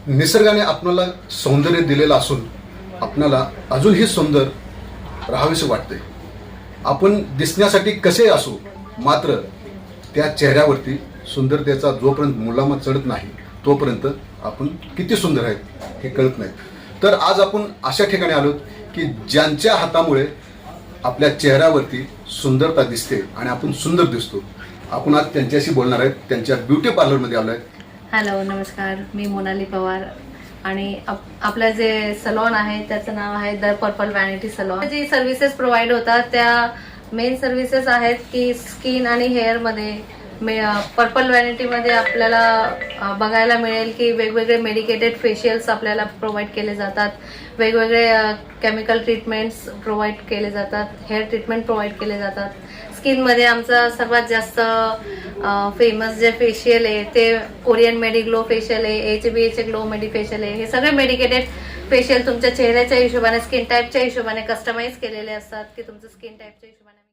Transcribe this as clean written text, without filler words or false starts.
निसर्गाने आपल्याला सौंदर्य दिलेलं असून आपल्याला अजूनही सुंदर राहावेसे वाटते. आपण दिसण्यासाठी कसे असो, मात्र त्या चेहऱ्यावरती सुंदरतेचा जोपर्यंत मुलामा चढत नाही तोपर्यंत आपण किती सुंदर आहेत हे कळत नाही. तर आज आपण अशा ठिकाणी आलो की ज्यांच्या हातामुळे आपल्या चेहऱ्यावरती सुंदरता दिसते आणि आपण सुंदर दिसतो. आपण आज त्यांच्याशी बोलणार आहेत. त्यांच्या ब्युटी पार्लरमध्ये आलो आहे. हॅलो, नमस्कार. मी मोनाली पवार आणि आपलं जे सलॉन आहे त्याचं नाव आहे द पर्पल व्हॅनिटी सलॉन. जी सर्व्हिसेस प्रोव्हाइड होतात त्या मेन सर्व्हिसेस आहेत की स्किन आणि हेअरमध्ये पर्पल व्हॅनिटीमध्ये आपल्याला बघायला मिळेल की वेगवेगळे मेडिकेटेड फेशियल्स आपल्याला प्रोव्हाइड केले जातात, वेगवेगळे केमिकल ट्रीटमेंट्स प्रोव्हाइड केले जातात, हेअर ट्रीटमेंट प्रोव्हाइड केले जातात. स्किनमध्ये आमचा सर्वात जास्त फेमस जे फेशियल आहे ते कोरियन मेडिग्लो फेशियल आहे, HBH ग्लो मेडी फेशियल आहे. हे सगळे मेडिकेटेड फेशियल तुमच्या चेहऱ्याच्या हिशोबाने, स्किन टाईपच्या हिशोबाने कस्टमाइज केलेले असतात की तुमचं स्किन टाईपच्या हिशोबाने